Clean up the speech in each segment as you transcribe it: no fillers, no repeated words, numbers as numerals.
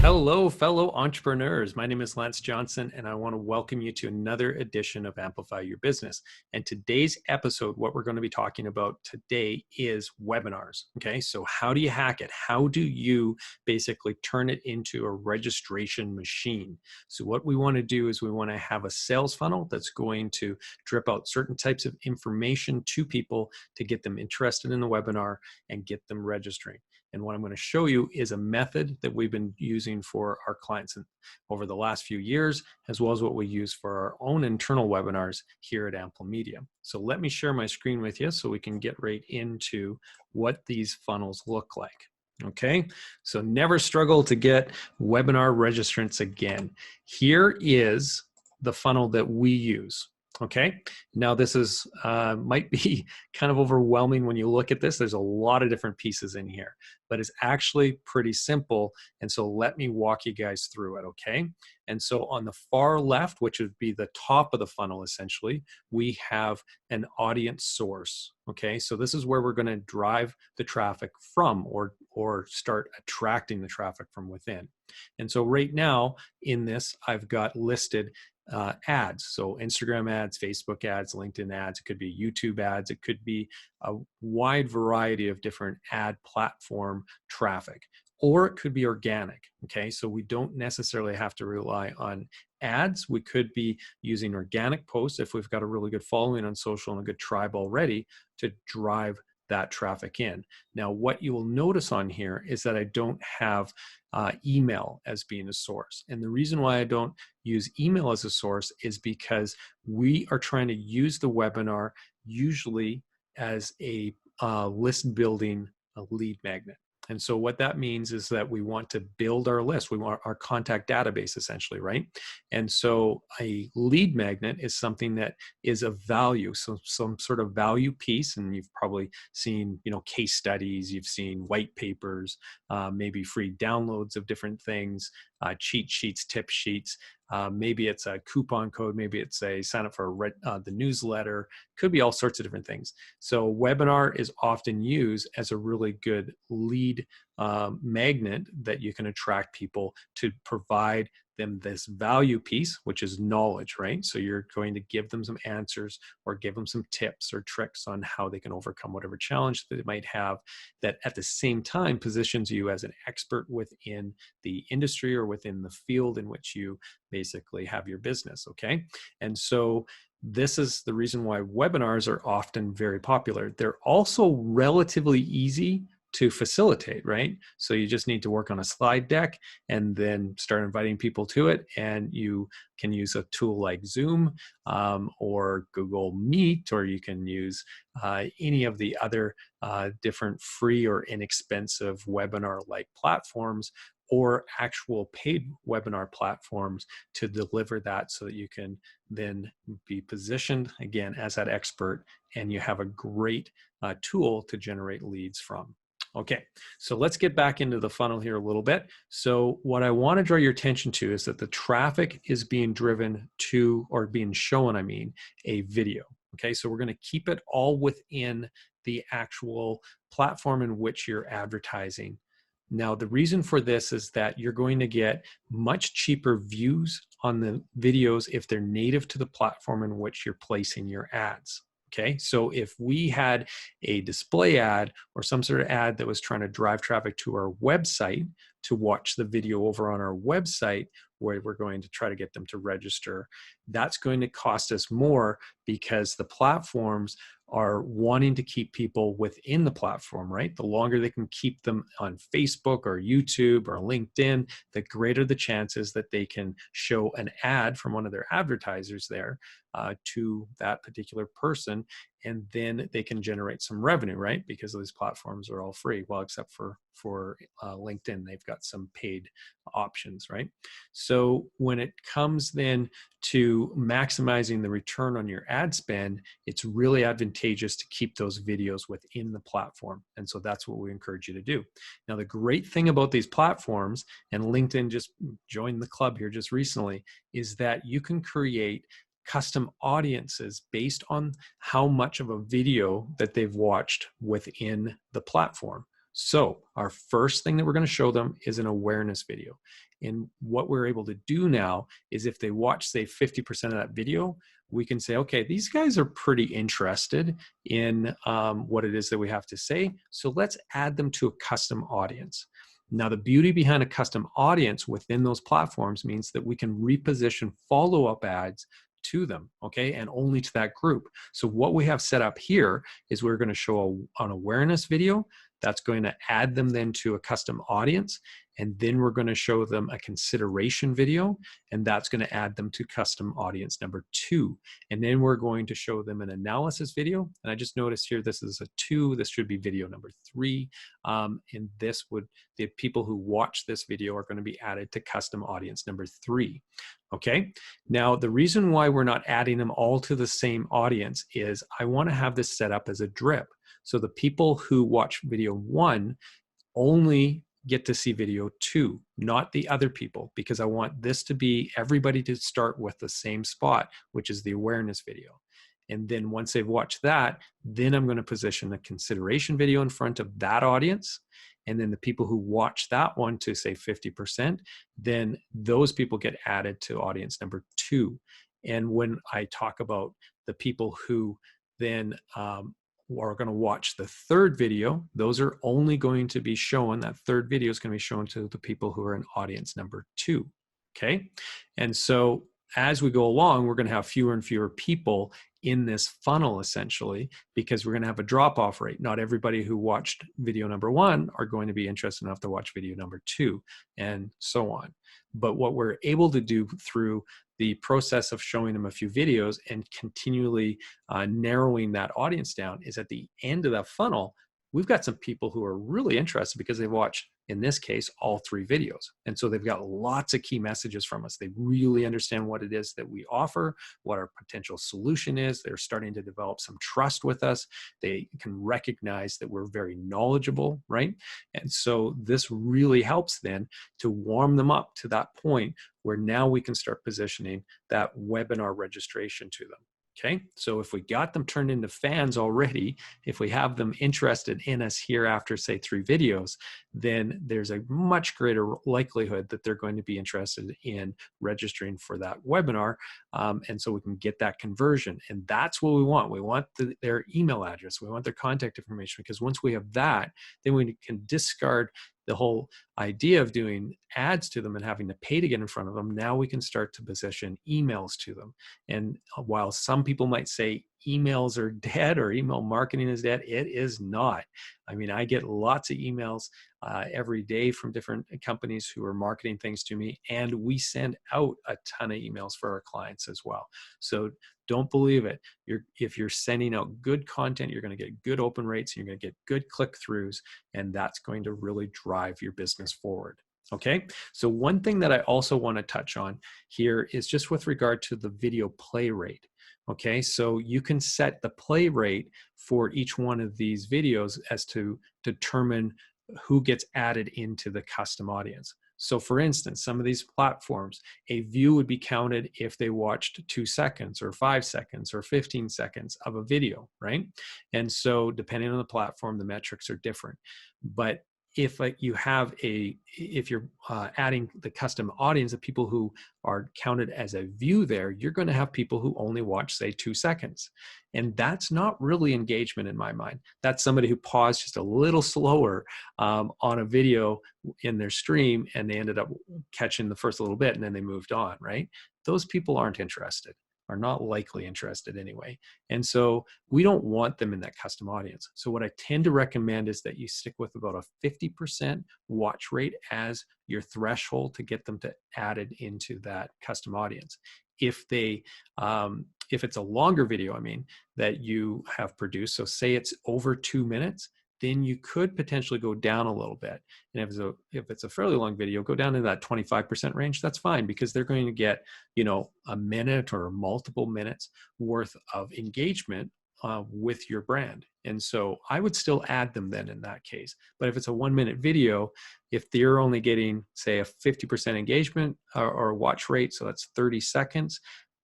Hello, fellow entrepreneurs. My name is Lance Johnson, and I want to welcome you to another edition of Amplify Your Business. And today's episode, what we're going to be talking about today is webinars. Okay, so how do you hack it? How do you basically turn it into a registration machine? So what we want to do is we want to have a sales funnel that's going to drip out certain types of information to people to get them interested in the webinar and get them registering. And what I'm going to show you is a method that we've been using for our clients over the last few years, as well as what we use for our own internal webinars here at Ample Media. So let me share my screen with you so we can get right into what these funnels look like. Okay, so never struggle to get webinar registrants again. Here is the funnel that we use. Okay, now this is might be kind of overwhelming when you look at this. There's a lot of different pieces in here, but it's actually pretty simple. And so let me walk you guys through it, okay? And so on the far left, which would be the top of the funnel essentially, we have an audience source, okay? So this is where we're gonna drive the traffic from or start attracting the traffic from within. And so right now in this, I've got listed ads. So Instagram ads, Facebook ads, LinkedIn ads, it could be YouTube ads, it could be a wide variety of different ad platform traffic, or it could be organic. Okay, so we don't necessarily have to rely on ads. We could be using organic posts if we've got a really good following on social and a good tribe already to drive that traffic in. Now, what you will notice on here is that I don't have email as being a source. And the reason why I don't use email as a source is because we are trying to use the webinar usually as a list building lead magnet. And so what that means is that we want to build our list. We want our contact database essentially, right? And so a lead magnet is something that is of value. So some sort of value piece, and you've probably seen, case studies, you've seen white papers, maybe free downloads of different things, cheat sheets, tip sheets. Maybe it's a coupon code, maybe it's a sign up for the newsletter, could be all sorts of different things. So webinar is often used as a really good lead magnet that you can attract people to provide them this value piece, which is knowledge, right? So you're going to give them some answers or give them some tips or tricks on how they can overcome whatever challenge that they might have, that at the same time positions you as an expert within the industry or within the field in which you basically have your business, okay? And so this is the reason why webinars are often very popular. They're also relatively easy to facilitate, right? So you just need to work on a slide deck and then start inviting people to it. And you can use a tool like Zoom or Google Meet, or you can use any of the other different free or inexpensive webinar-like platforms or actual paid webinar platforms to deliver that so that you can then be positioned again as that expert and you have a great tool to generate leads from. Okay, so let's get back into the funnel here a little bit. So what I want to draw your attention to is that the traffic is being driven to, or being shown, a video. Okay, so we're going to keep it all within the actual platform in which you're advertising. Now, the reason for this is that you're going to get much cheaper views on the videos if they're native to the platform in which you're placing your ads. Okay, so if we had a display ad or some sort of ad that was trying to drive traffic to our website to watch the video over on our website, where we're going to try to get them to register, that's going to cost us more because the platforms are wanting to keep people within the platform, right? The longer they can keep them on Facebook or YouTube or LinkedIn, the greater the chances that they can show an ad from one of their advertisers there to that particular person, and then they can generate some revenue, right? Because these platforms are all free, well, except for LinkedIn, they've got some paid options, right? So when it comes then to maximizing the return on your ad spend, it's really advantageous to keep those videos within the platform. And so that's what we encourage you to do. Now, the great thing about these platforms, and LinkedIn just joined the club here just recently, is that you can create custom audiences based on how much of a video that they've watched within the platform. So our first thing that we're going to show them is an awareness video. And what we're able to do now is if they watch, say, 50% of that video, we can say, okay, these guys are pretty interested in what it is that we have to say. So let's add them to a custom audience. Now, the beauty behind a custom audience within those platforms means that we can reposition follow-up ads to them, okay, and only to that group. So what we have set up here is we're going to show an awareness video that's going to add them then to a custom audience. And then we're going to show them a consideration video, and that's going to add them to custom audience number 2. And then we're going to show them an analysis video. And I just noticed here, this is a 2. This should be video number 3. And this would, the people who watch this video are going to be added to custom audience number 3. Okay. Now, the reason why we're not adding them all to the same audience is I want to have this set up as a drip. So the people who watch video 1 only get to see video 2, not the other people, because I want this to be everybody to start with the same spot, which is the awareness video. And then once they've watched that, then I'm going to position the consideration video in front of that audience. And then the people who watch that one to say 50%, then those people get added to audience number 2. And when I talk about the people who then are going to watch the third video, those are only going to be shown, that third video is going to be shown to the people who are in audience number 2. Okay. And so as we go along, we're going to have fewer and fewer people in this funnel essentially, because we're going to have a drop-off rate. Not everybody who watched video number 1 are going to be interested enough to watch video number 2, and so on. But what we're able to do through the process of showing them a few videos and continually narrowing that audience down is at the end of that funnel, we've got some people who are really interested because they've watched, in this case, all 3 videos. And so they've got lots of key messages from us. They really understand what it is that we offer, what our potential solution is. They're starting to develop some trust with us. They can recognize that we're very knowledgeable, right? And so this really helps then to warm them up to that point where now we can start positioning that webinar registration to them. Okay, so if we got them turned into fans already, if we have them interested in us here after, say, 3 videos, then there's a much greater likelihood that they're going to be interested in registering for that webinar. And so we can get that conversion. And that's what we want. We want their email address. We want their contact information, because once we have that, then we can discard the whole idea of doing ads to them and having to pay to get in front of them. Now we can start to position emails to them. And while some people might say emails are dead or email marketing is dead, it is not. I mean, I get lots of emails every day from different companies who are marketing things to me, and we send out a ton of emails for our clients as well. So don't believe it. If you're sending out good content, you're going to get good open rates, and you're going to get good click-throughs, and that's going to really drive your business forward. Okay, so one thing that I also want to touch on here is just with regard to the video play rate. Okay, so you can set the play rate for each one of these videos as to determine who gets added into the custom audience. So for instance, some of these platforms, a view would be counted if they watched 2 seconds or 5 seconds or 15 seconds of a video, right? And so depending on the platform, the metrics are different. But if you're adding the custom audience of people who are counted as a view there, you're going to have people who only watch, say, 2 seconds. And that's not really engagement in my mind. That's somebody who paused just a little slower on a video in their stream, and they ended up catching the first little bit, and then they moved on, right? Those people aren't interested, are not likely interested anyway. And so we don't want them in that custom audience. So what I tend to recommend is that you stick with about a 50% watch rate as your threshold to get them to added into that custom audience. If it's a longer video, I mean, that you have produced, so say it's over 2 minutes, then you could potentially go down a little bit. And if it's a fairly long video, go down to that 25% range. That's fine, because they're going to get, a minute or multiple minutes worth of engagement with your brand. And so I would still add them then in that case. But if it's a 1-minute video, if they're only getting, say, a 50% engagement or watch rate, so that's 30 seconds,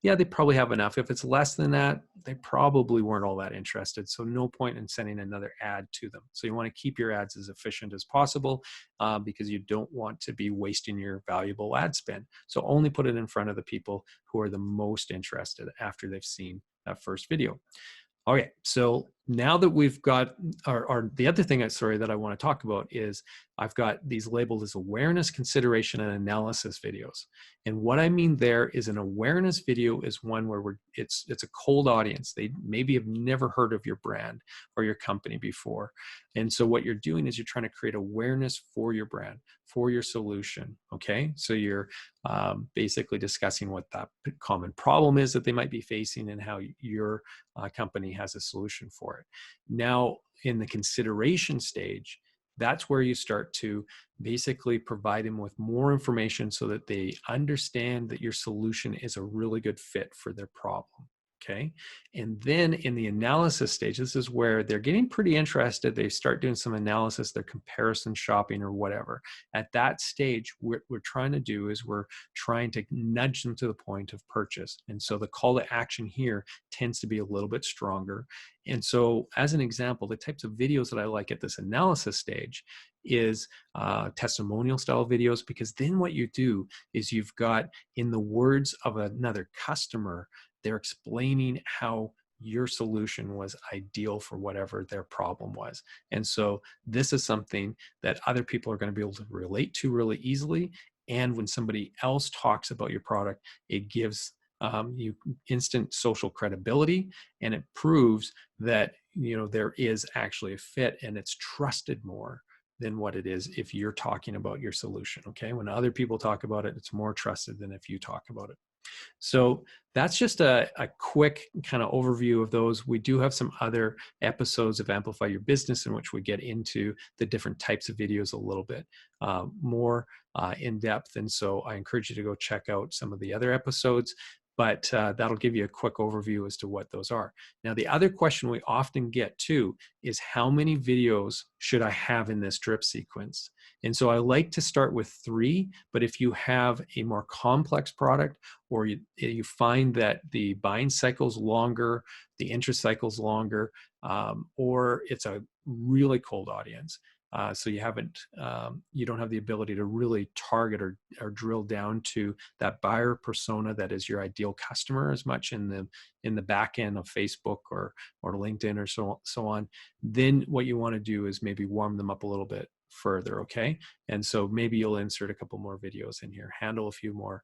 yeah, they probably have enough. If it's less than that, they probably weren't all that interested. So no point in sending another ad to them. So you want to keep your ads as efficient as possible because you don't want to be wasting your valuable ad spend. So only put it in front of the people who are the most interested after they've seen that first video. Okay, so now that we've got, or the other thing that I want to talk about is I've got these labeled as awareness, consideration, and analysis videos. And what I mean there is an awareness video is one where it's a cold audience. They maybe have never heard of your brand or your company before. And so what you're doing is you're trying to create awareness for your brand, for your solution. Okay, so you're basically discussing what that common problem is that they might be facing and how your company has a solution for it. Now, in the consideration stage, that's where you start to basically provide them with more information so that they understand that your solution is a really good fit for their problem. Okay. And then in the analysis stage, this is where they're getting pretty interested. They start doing some analysis, their comparison shopping or whatever. At that stage, what we're trying to do is we're trying to nudge them to the point of purchase. And so the call to action here tends to be a little bit stronger. And so as an example, the types of videos that I like at this analysis stage is testimonial style videos, because then what you do is you've got, in the words of another customer, they're explaining how your solution was ideal for whatever their problem was. And so this is something that other people are going to be able to relate to really easily. And when somebody else talks about your product, it gives you instant social credibility, and it proves that there is actually a fit and it's trusted more than what it is if you're talking about your solution. Okay, when other people talk about it, it's more trusted than if you talk about it. So that's just a quick kind of overview of those. We do have some other episodes of Amplify Your Business in which we get into the different types of videos a little bit more in depth. And so I encourage you to go check out some of the other episodes, but that'll give you a quick overview as to what those are. Now, the other question we often get too is how many videos should I have in this drip sequence? And so I like to start with 3, but if you have a more complex product, or you find that the buying cycle's longer, the interest cycle's longer, or it's a really cold audience, so you don't have the ability to really target or drill down to that buyer persona that is your ideal customer as much in the back end of Facebook or LinkedIn or so on. Then what you want to do is maybe warm them up a little bit further. Okay, and so maybe you'll insert a couple more videos in here, handle a few more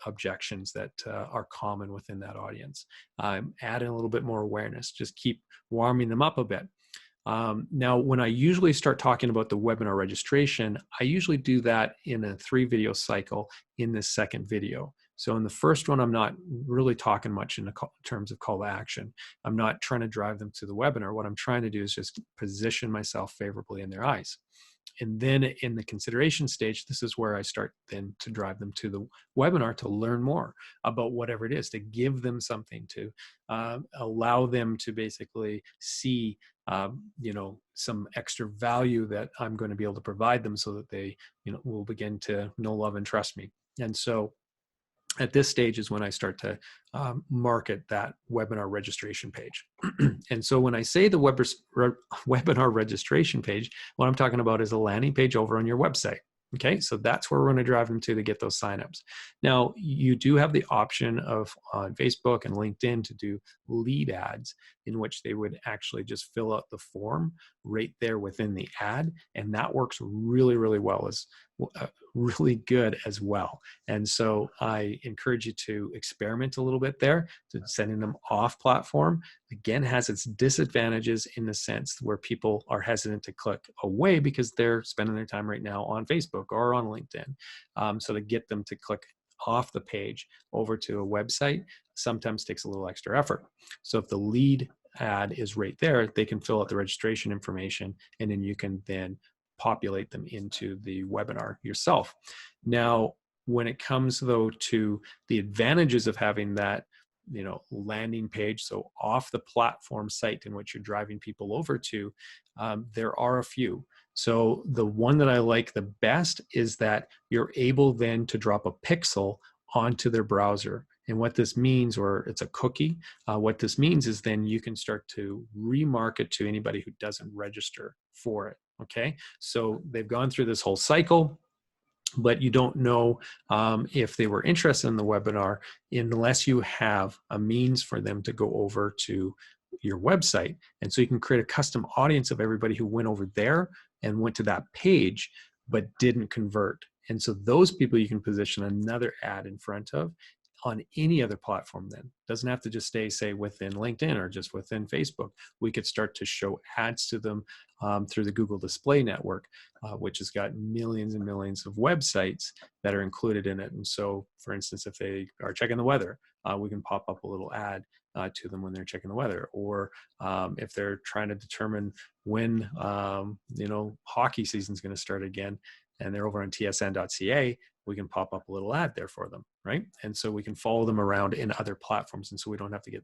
objections that are common within that audience, add in a little bit more awareness, just keep warming them up a bit. Now, when I usually start talking about the webinar registration, I usually do that in a 3-video cycle in this second video. So in the first one, I'm not really talking much in terms of call to action. I'm not trying to drive them to the webinar. What I'm trying to do is just position myself favorably in their eyes. And then in the consideration stage, this is where I start then to drive them to the webinar to learn more about whatever it is, to give them something, to allow them to basically see some extra value that I'm going to be able to provide them so that they will begin to know, love, and trust me. And so at this stage is when I start to market that webinar registration page. And so when I say the webinar registration page, what I'm talking about is a landing page over on your website. Okay, so that's where we're going to drive them to get those signups. Now, you do have the option of on Facebook and LinkedIn to do lead ads in which they would actually just fill out the form right there within the ad. And that works really, really well, as really good as well. And so I encourage you to experiment a little bit there, to sending them off platform. Again, has its disadvantages in the sense where people are hesitant to click away because they're spending their time right now on Facebook or on LinkedIn. So to get them to click off the page over to a website sometimes takes a little extra effort. So if the lead ad is right there, they can fill out the registration information, and then you can then populate them into the webinar yourself. Now, when it comes though to the advantages of having that landing page, so off the platform site in which you're driving people over to, there are a few. So the one that I like the best is that you're able then to drop a pixel onto their browser. And what this means, or it's a cookie, what this means is then you can start to remarket to anybody who doesn't register for it. Okay, so they've gone through this whole cycle, but you don't know if they were interested in the webinar unless you have a means for them to go over to your website. And so you can create a custom audience of everybody who went over there and went to that page but didn't convert. And so those people you can position another ad in front of on any other platform. Then doesn't have to just stay, say, within LinkedIn or just within Facebook. We could start to show ads to them through the Google Display Network, which has got millions and millions of websites that are included in it. And so, for instance, if they are checking the weather, we can pop up a little ad to them when they're checking the weather. Or if they're trying to determine when hockey season is going to start again, and they're over on tsn.ca, we can pop up a little ad there for them, right? And so we can follow them around in other platforms, and so we don't have to get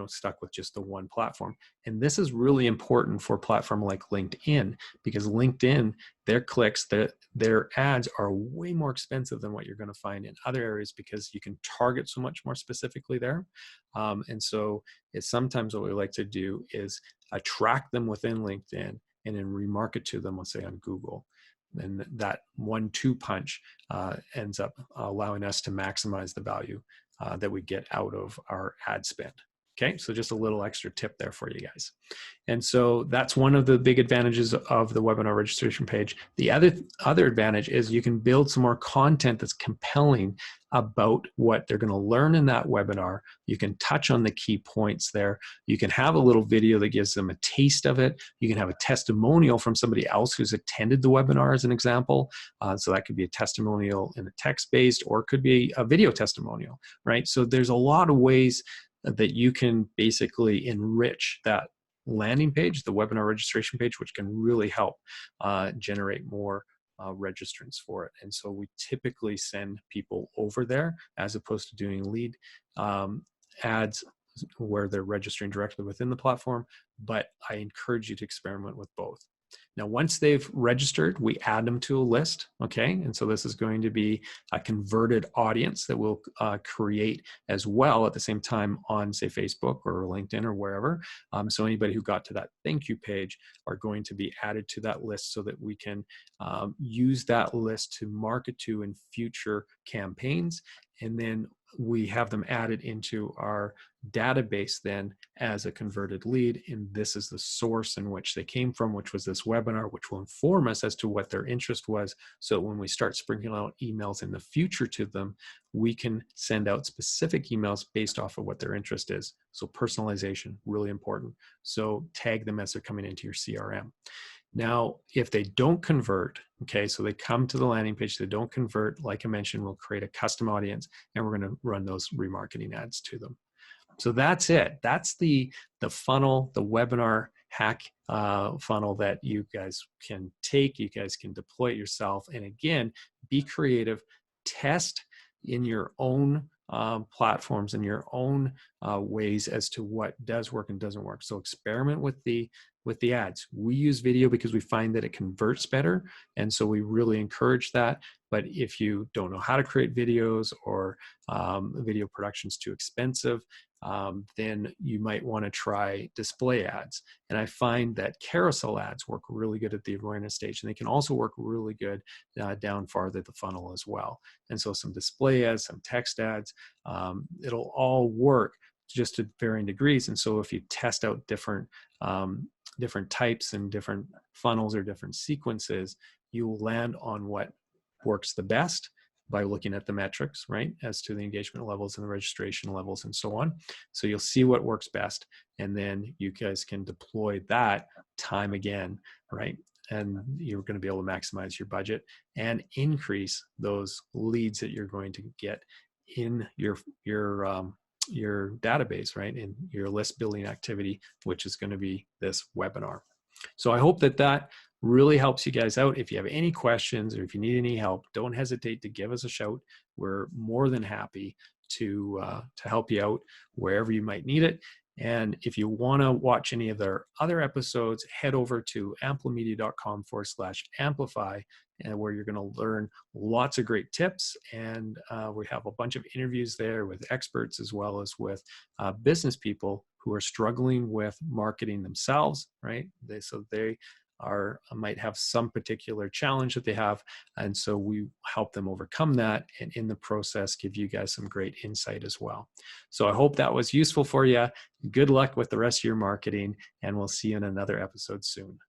stuck with just the one platform. And this is really important for a platform like LinkedIn, because LinkedIn, their clicks, their ads are way more expensive than what you're going to find in other areas, because you can target so much more specifically there. And so it's sometimes what we like to do is attract them within LinkedIn and then remarket to them, let's say on Google. And that 1-2 punch ends up allowing us to maximize the value that we get out of our ad spend. Okay, so just a little extra tip there for you guys. And so that's one of the big advantages of the webinar registration page. The other advantage is you can build some more content that's compelling about what they're going to learn in that webinar. You can touch on the key points there. You can have a little video that gives them a taste of it. You can have a testimonial from somebody else who's attended the webinar, as an example. So that could be a testimonial in a text-based, or it could be a video testimonial, right? So there's a lot of ways that you can basically enrich that landing page, the webinar registration page, which can really help generate more registrants for it. And so we typically send people over there as opposed to doing lead ads where they're registering directly within the platform. But I encourage you to experiment with both. Now, once they've registered, we add them to a list, okay? And so this is going to be a converted audience that we'll create as well at the same time on, say, Facebook or LinkedIn or wherever. So anybody who got to that thank you page are going to be added to that list so that we can use that list to market to in future campaigns. And then we have them added into our database then as a converted lead, and this is the source in which they came from, which was this webinar, which will inform us as to what their interest was. So when we start sprinkling out emails in the future to them, we can send out specific emails based off of what their interest is. So personalization, really important. So tag them as they're coming into your CRM. Now, if they don't convert, okay, so they come to the landing page, they don't convert, like I mentioned, we'll create a custom audience and we're going to run those remarketing ads to them. So that's it. That's the funnel, the webinar hack funnel that you guys can take. You guys can deploy it yourself. And again, be creative, test in your own platforms and your own ways as to what does work and doesn't work. So experiment with the ads. We use video because we find that it converts better, and so we really encourage that. But if you don't know how to create videos, or video production's too expensive, then you might want to try display ads. And I find that carousel ads work really good at the awareness stage, and they can also work really good down farther the funnel as well. And so some display ads, some text ads, it'll all work just to varying degrees. And so if you test out different types and different funnels or different sequences, you will land on what works the best by looking at the metrics, right, as to the engagement levels and the registration levels and so on. So you'll see what works best, and then you guys can deploy that time again, right? And you're going to be able to maximize your budget and increase those leads that you're going to get in your database, right, in your list building activity, which is going to be this webinar. So I hope that really helps you guys out. If you have any questions or if you need any help, don't hesitate to give us a shout. We're more than happy to help you out wherever you might need it. And if you want to watch any of their other episodes, head over to amplimedia.com/amplify, and where you're going to learn lots of great tips. And we have a bunch of interviews there with experts as well as with business people who are struggling with marketing themselves, right? So they might have some particular challenge that they have, and so we help them overcome that, and in the process give you guys some great insight as well. So I hope that was useful for you. Good luck with the rest of your marketing, and we'll see you in another episode soon.